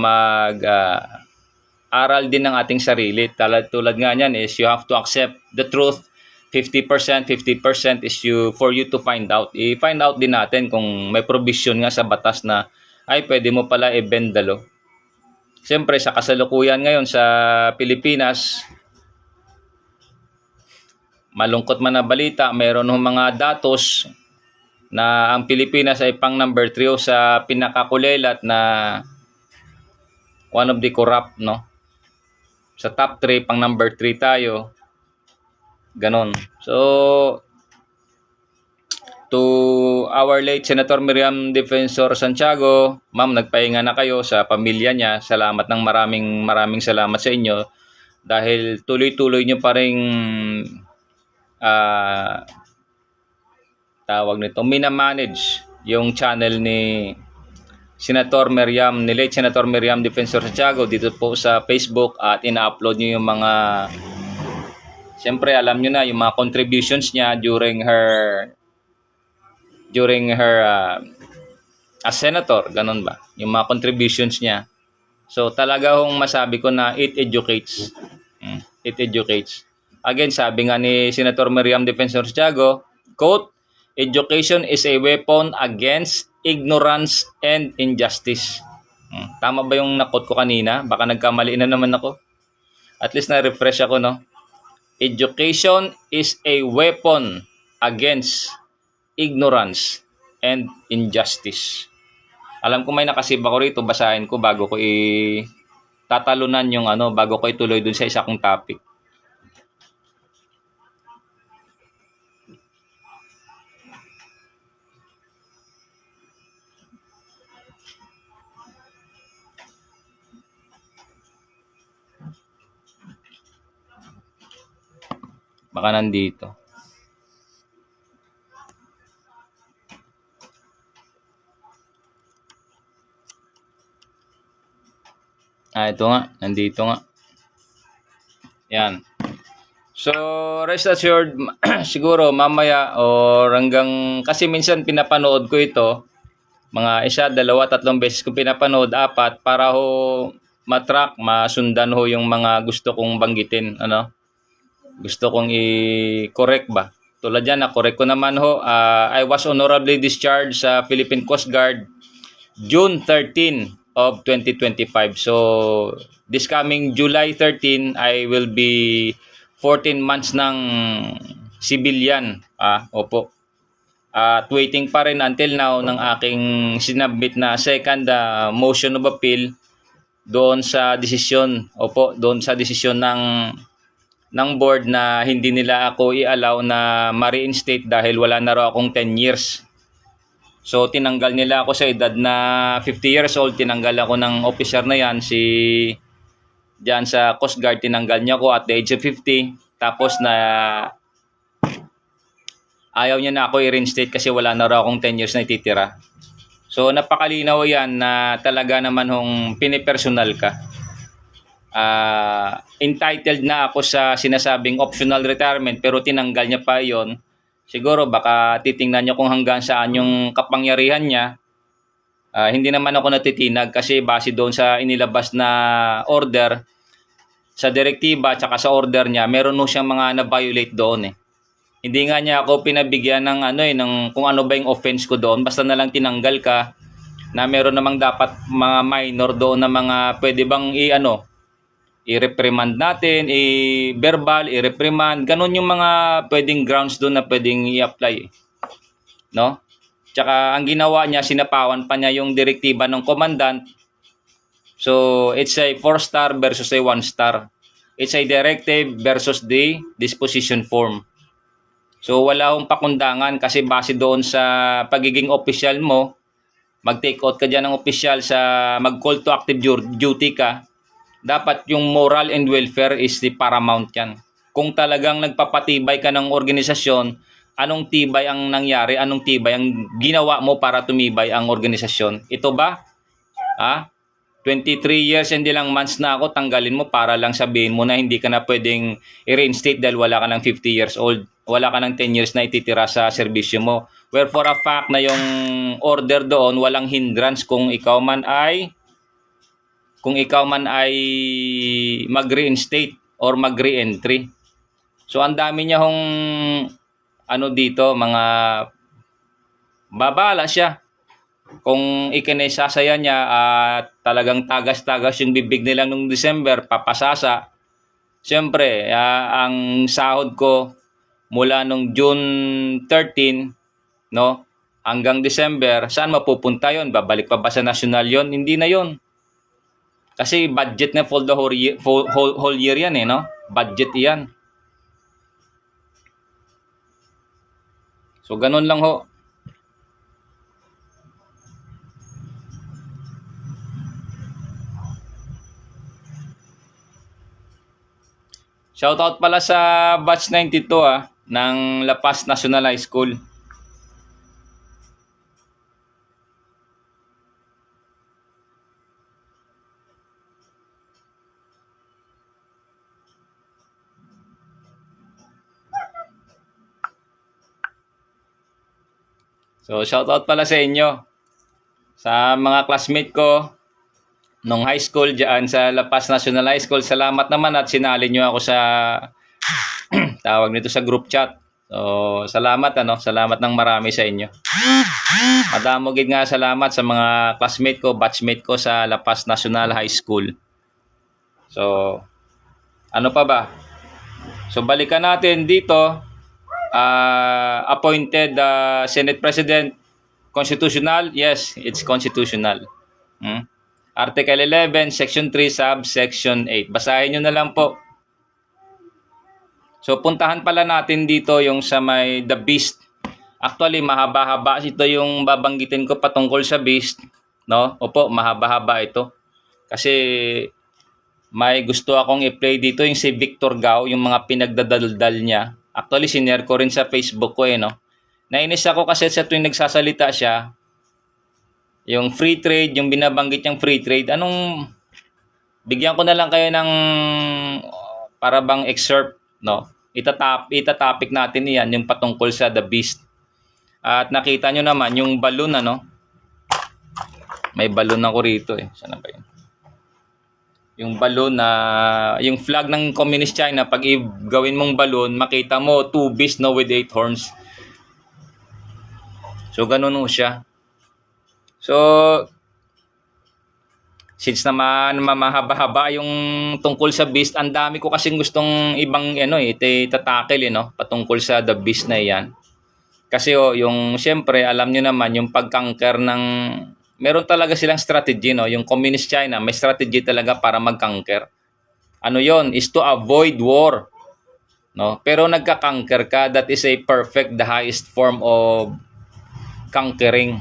aral din ng ating sarili. Tulad nga niyan is you have to accept the truth. 50% is for you to find out. I-find out din natin kung may provision nga sa batas na ay pwede mo pala i-bend the law. Siyempre sa kasalukuyan ngayon sa Pilipinas, malungkot man na balita, mayroon ng mga datos na ang Pilipinas ay pang number 3 sa pinakakulelat na one of the corrupt, no? Sa top 3, pang number 3 tayo. Ganon. So, to our late Senator Miriam Defensor Santiago, ma'am, nagpahinga na kayo sa pamilya niya. Salamat ng maraming salamat sa inyo dahil tuloy-tuloy nyo pa rin tawag nito, minamanage yung channel ni late Senator Miriam Defensor Santiago dito po sa Facebook, at ina-upload nyo yung mga, siyempre alam nyo na yung mga contributions niya during her as senator, ganun ba? Yung mga contributions niya. So talaga hong masabi ko na it educates. It educates. Again, sabi nga ni Senator Miriam Defensor Santiago, quote, "Education is a weapon against ignorance and injustice." Tama ba yung nakot ko kanina? Baka nagkamali na naman ako. At least na-refresh ako, no? Education is a weapon against ignorance and injustice. Alam ko may nakasave ako rito, basahin ko bago ko tatalunan yung bago ko ituloy dun sa isa kong topic. Baka nandito. Ito nga. Nandito nga. Yan. So, rest assured, siguro mamaya or hanggang, kasi minsan pinapanood ko ito, mga 1, 2, 3 beses ko pinapanood, 4, para matrack, masundan yung mga gusto kong banggitin, gusto kong i-correct ba. Tulad yan, na-correct ko naman I was honorably discharged sa Philippine Coast Guard June 13 of 2025. So, this coming July 13, I will be 14 months ng civilian. Opo. At waiting pa rin until now ng aking sinabit na second motion of appeal doon sa desisyon. Opo, doon sa desisyon ng board na hindi nila ako i-allow na ma-reinstate dahil wala na raw akong 10 years. So, tinanggal nila ako sa edad na 50 years old. Tinanggal ako ng officer na yan, diyan sa Coast Guard, tinanggal niya ako at the age of 50. Tapos ayaw niya na ako i-reinstate kasi wala na raw akong 10 years na ititira. So, napakalinaw yan na talaga naman pinipersonal ka. Entitled na ako sa sinasabing optional retirement pero tinanggal niya pa yon. Siguro baka titingnan niyo kung hanggang saan yung kapangyarihan niya. Hindi naman ako natitinag kasi base doon sa inilabas na order, sa direktiba at sa order niya, meron siyang mga na-violate doon Hindi nga niya ako pinabigyan ng ng kung ano ba yung offense ko doon, basta na lang tinanggal ka na meron namang dapat mga minor doon na mga pwede bang i-reprimand natin, i-verbal, i-reprimand, ganun yung mga pwedeng grounds doon na pwedeng i-apply. No? Tsaka ang ginawa niya, sinapawan pa niya yung direktiba ng commandant. So, it's a 4-star versus a 1-star. It's a directive versus the disposition form. So, wala akong pakundangan kasi base doon sa pagiging official mo, mag-take out ka dyan ng opisyal sa mag-call to active duty ka, dapat yung moral and welfare is the paramount yan. Kung talagang nagpapatibay ka ng organisasyon, anong tibay ang nangyari, anong tibay ang ginawa mo para tumibay ang organisasyon? Ito ba? 23 years and ilang months na ako, tanggalin mo para lang sabihin mo na hindi ka na pwedeng i-reinstate dahil wala ka ng 50 years old. Wala ka ng 10 years na ititira sa serbisyo mo. Where for a fact na yung order doon, walang hindrance kung ikaw man ay mag-reinstate or mag-re-entry. So ang dami niya hong dito, mga babala siya. Kung ikinesasaya niya at talagang tagas-tagas yung bibig nila nung December, papasasa. Siyempre, ang sahod ko mula nung June 13, no, hanggang December, saan mapupunta yon? Babalik pa ba sa national yon? Hindi na yon. Kasi budget na for the whole year yan no? Budget yan. So, ganun lang ho. Shoutout pala sa batch 92 ng La Paz National High School. So, shoutout pala sa inyo. Sa mga classmate ko nung high school dyan sa La Paz National High School, salamat naman at sinali nyo ako sa tawag nito sa group chat. So, salamat salamat ng marami sa inyo. Madamo gid nga salamat sa mga classmate ko, batchmate ko sa La Paz National High School. So, ano pa ba? So, balikan natin dito. Appointed Senate President, constitutional? Yes, it's constitutional. Article 11, Section 3, Subsection 8. Basahin nyo na lang po. So, puntahan pala natin dito yung sa may The Beast. Actually, mahaba-haba ito yung babanggitin ko patungkol sa Beast. No? Opo, mahaba-haba ito. Kasi may gusto akong i-play dito yung si Victor Gao, yung mga pinagdadaldal niya. Actually, sinare ko rin sa Facebook ko no. Nainis ako kasi sa tuwing nagsasalita siya, yung free trade, yung binabanggit niyang free trade, bigyan ko na lang kayo ng para bang excerpt, no? Itatopic natin iyan, yung patungkol sa The Beast. At nakita nyo naman, yung balloon, may balloon ako rito Sana ba yun? Yung balloon yung flag ng Communist China, pag gawin mong balloon, makita mo 2 beasts with 8 horns. So, ganun siya. So, since naman mamahaba-haba yung tungkol sa Beast, ang dami ko kasing gustong ibang itatakil patungkol sa The Beast na yan. Kasi yung siyempre, alam nyo naman, yung pagkanker ng meron talaga silang strategy yung Communist China, may strategy talaga para magkanker. Ano yon? Is to avoid war. No? Pero nagka-conquer ka, that is a perfect, the highest form of conquering.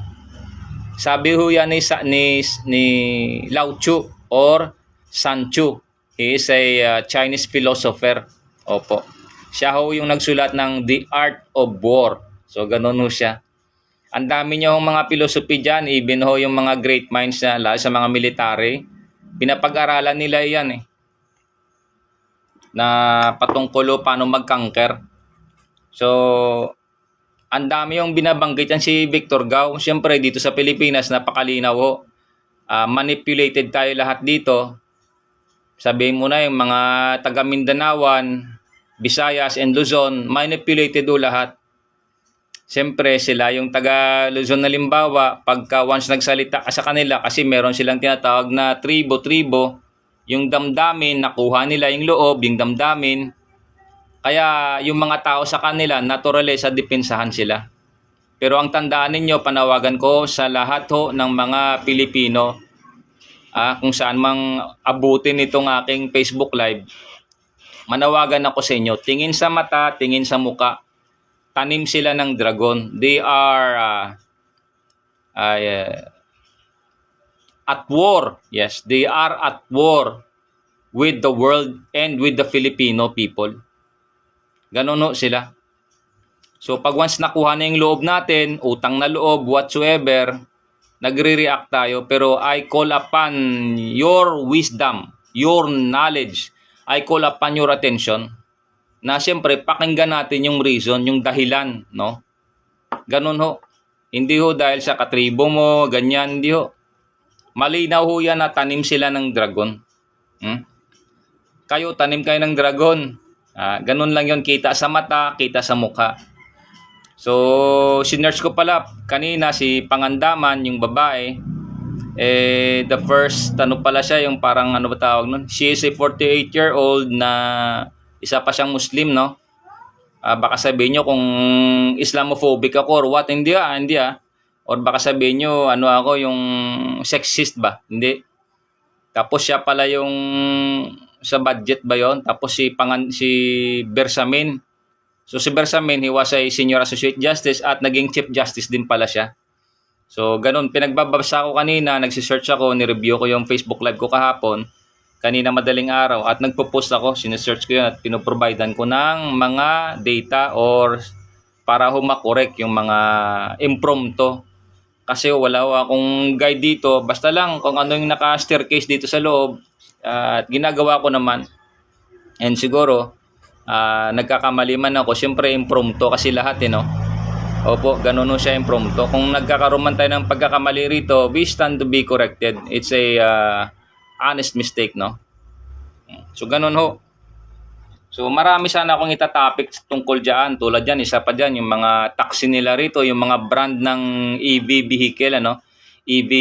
Sabi ho yan ni Lao Tzu or Sun Tzu. He is a Chinese philosopher. Opo. Siya ho yung nagsulat ng The Art of War. So, ganun ho siya. Ang dami niyo mga philosophy dyan, even ho yung mga great minds na lalo sa mga military, pinapag-aralan nila yan na patungkol paano mag-conquer. So, ang dami yung binabanggit yan si Victor Gao. Siyempre, dito sa Pilipinas, napakalinaw ho. Manipulated tayo lahat dito. Sabihin mo na yung mga taga Mindanaoan, Visayas, and Luzon, manipulated ho lahat. Siyempre, sila yung taga Luzon na limbawa, pagka once nagsalita ka sa kanila, kasi meron silang tinatawag na tribo, yung damdamin, nakuha nila yung loob, yung damdamin. Kaya yung mga tao sa kanila, naturally sa depensahan sila. Pero ang tandaan ninyo, panawagan ko sa lahat ng mga Pilipino, kung saan mang abutin itong aking Facebook Live, manawagan ako sa inyo, tingin sa mata, tingin sa muka, tanim sila ng dragon. They are at war. Yes, they are at war with the world and with the Filipino people. Ganun ho sila. So pag once nakuha na yung loob natin, utang na loob, whatsoever, nagre-react tayo. Pero I call upon your wisdom, your knowledge. I call upon your attention na siyempre pakinggan natin yung reason, yung dahilan, no? Ganun ho. Hindi ho dahil sa katribo mo, ganyan, hindi ho. Malinaw ho yan na tanim sila ng dragon. Kayo, tanim kayo ng dragon. Ganun lang yon, kita sa mata, kita sa mukha. So, sinearch ko pala kanina si Pangandaman, yung babae. The first, pala siya, yung parang ano ba tawag nun? She is a 48-year-old na isa pa siyang Muslim, no? Baka sabihin nyo kung Islamophobic ako or what. Hindi hindi Or baka sabihin nyo, ano ako, yung sexist ba? Hindi. Tapos siya pala yung sa budget ba yon? Tapos si Bersamin. So si Bersamin, he was a Senior Associate Justice at naging Chief Justice din pala siya. So ganun, pinagbabasa ko kanina, nagsisearch ako, nireview ko yung Facebook Live ko kahapon, kanina madaling araw, at nagpo-post ako, sinesearch ko yun at pinoprovidean ko ng mga data or para humakorek yung mga impromptu. Kasi wala akong guide dito, basta lang kung ano yung naka-staircase dito sa loob, at ginagawa ko naman. And siguro, nagkakamali man ako, syempre impromptu kasi lahat no. Opo, ganun no siya impromptu. Kung nagkakaroon man tayo ng pagkakamali rito, we stand to be corrected. It's a honest mistake, no? So, ganun ho. So, marami sana akong itatopic tungkol dyan. Tulad dyan, isa pa dyan, yung mga taxi nila rito, yung mga brand ng EV vehicle, ano? EV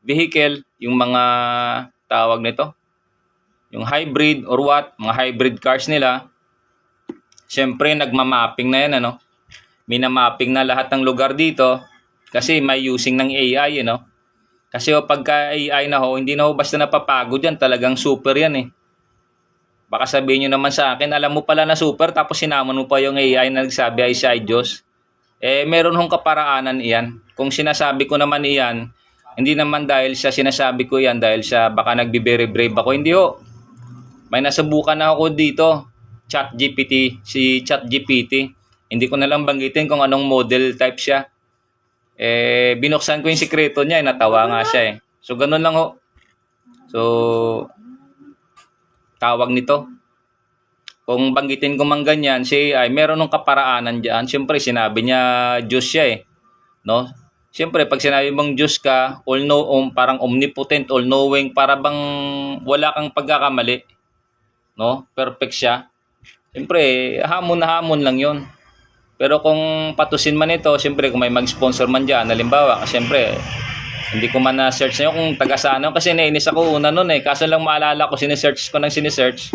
vehicle, yung mga tawag nito, yung hybrid or what, mga hybrid cars nila. Siyempre, nagmamapping na yan, ano? Minamapping na lahat ng lugar dito kasi may using ng AI, Kasi pagka AI na ho, hindi na ho basta napapagod yan, talagang super yan Baka sabihin nyo naman sa akin, alam mo pala na super, tapos sinamon mo pa yung AI na nagsabi ay siya ay Diyos. Meron hong kaparaanan iyan. Kung sinasabi ko naman iyan, hindi naman dahil siya sinasabi ko yan, dahil siya baka nagbe-very brave ako. Hindi ho. May nasubukan na ako dito, si ChatGPT. Hindi ko na lang banggitin kung anong model type siya. Binuksan ko yung sikreto niya, natawa nga siya So, ganun lang ho. So, tawag nito. Kung banggitin ko man ganyan, ay meron ng kaparaanan diyan. Siyempre, sinabi niya Diyos siya no? Siyempre, pag sinabi mong Diyos ka, parang omnipotent, all-knowing, para bang wala kang pagkakamali, no? Perfect siya. Siyempre, hamon na hamon lang yon. Pero kung patusin man ito, siyempre kung may mag-sponsor man dyan, halimbawa, siyempre, hindi ko man na-search na yun kung taga-saan kasi nainis ako una nun Kaso lang maalala ko, sinesearch ko ng sinesearch,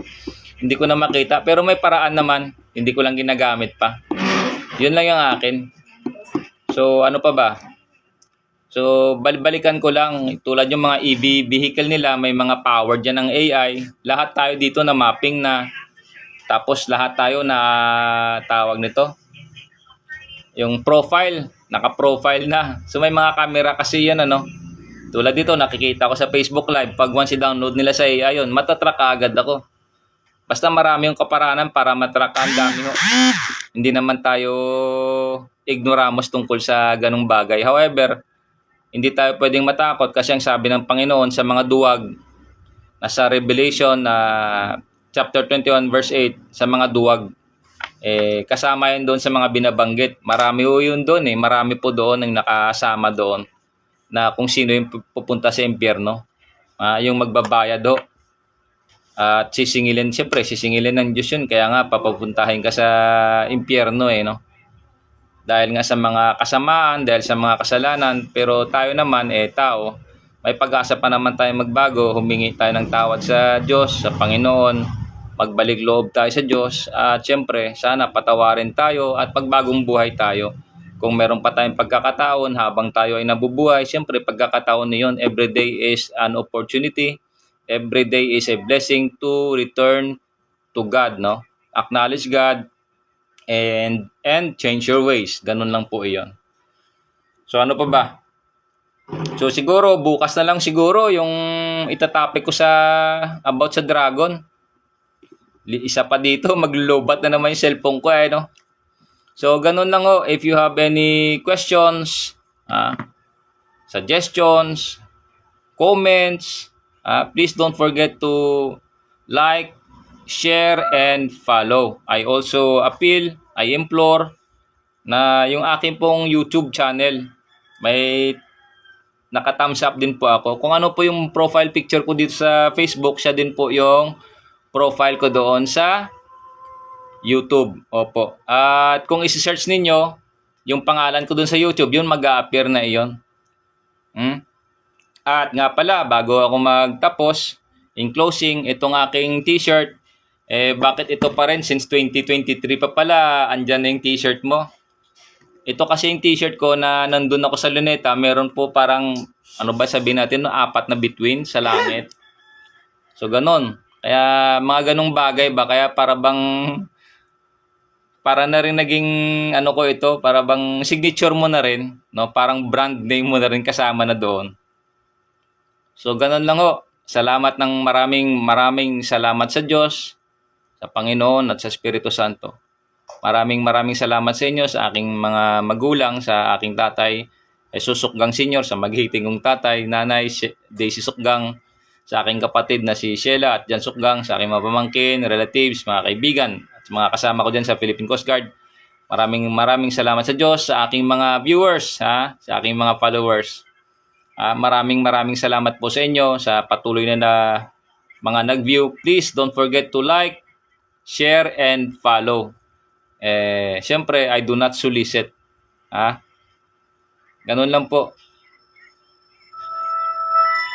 hindi ko na makita. Pero may paraan naman, hindi ko lang ginagamit pa. Yun lang yung akin. So, ano pa ba? So, balikan ko lang, tulad yung mga EV vehicle nila, may mga power dyan ng AI. Lahat tayo dito na mapping na. Tapos lahat tayo na tawag nito, yung profile, naka-profile na. So may mga camera kasi yan Tulad dito, nakikita ko sa Facebook Live, pag once i-download nila sa AI yun, matatrack agad ako. Basta marami yung kaparaanan para matrack ang dami Hindi naman tayo ignoramos tungkol sa ganung bagay. However, hindi tayo pwedeng matakot kasi ang sabi ng Panginoon sa mga duwag, nasa Revelation chapter 21 verse 8, sa mga duwag, kasama yun doon sa mga binabanggit. Marami po yun doon Marami po doon ang nakasama doon na kung sino yung pupunta sa impyerno. Yung magbabayad do. At sisingilin ng Diyos yun. Kaya nga papapuntahin ka sa impyerno no? Dahil nga sa mga kasamaan, dahil sa mga kasalanan. Pero tayo naman tao, may pag-asa pa naman tayo magbago. Humingi tayo ng tawad sa Diyos, sa Panginoon. Magbalik loob tayo sa Diyos at syempre sana patawarin tayo at pagbagong buhay tayo. Kung meron pa tayong pagkakataon habang tayo ay nabubuhay, syempre pagkakataon na yun, every day is an opportunity, every day is a blessing to return to God, Acknowledge God and change your ways. Ganun lang po iyon. So ano pa ba? So siguro bukas na lang siguro yung itatopic ko sa about sa dragon. Isa pa dito, maglo-lobat na naman yung cellphone ko no. So ganun lang if you have any questions, suggestions, comments, please don't forget to like, share, and follow. I also I implore na yung aking pong YouTube channel, may naka-thumbs up din po ako. Kung ano po yung profile picture ko dito sa Facebook, siya din po yung profile ko doon sa YouTube. Opo. At kung isi-search ninyo, yung pangalan ko doon sa YouTube, yun mag-a-appear na iyon. At nga pala, bago ako magtapos, in closing, itong aking t-shirt, bakit ito pa rin since 2023 pa pala, andyan na yung t-shirt mo? Ito kasi yung t-shirt ko na nandun ako sa Luneta, meron po parang, ano ba sabihin natin, 4 na bituin sa langit. So, ganon. Kaya, mga ganong bagay ba? Kaya para na rin naging, ano ko ito, para bang signature mo na rin, no? Parang brand name mo na rin kasama na doon. So, ganon lang Salamat ng maraming salamat sa Diyos, sa Panginoon at sa Espiritu Santo. Maraming salamat sa inyo, sa aking mga magulang, sa aking tatay, Jesus Sukgang Senior, sa maghihiting kong tatay, nanay, Daisy Sukgang, sa aking kapatid na si Sheila at Jan Sukgang, sa aking mga pamangkin, relatives, mga kaibigan, at mga kasama ko dyan sa Philippine Coast Guard. Maraming salamat sa Diyos, sa aking mga viewers, sa aking mga followers. Maraming salamat po sa inyo, sa patuloy na mga nag-view. Please don't forget to like, share, and follow. Siyempre, I do not solicit. Ganun lang po.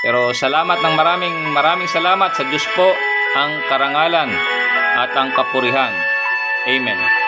Pero salamat ng maraming salamat sa Diyos po ang karangalan at ang kapurihan. Amen.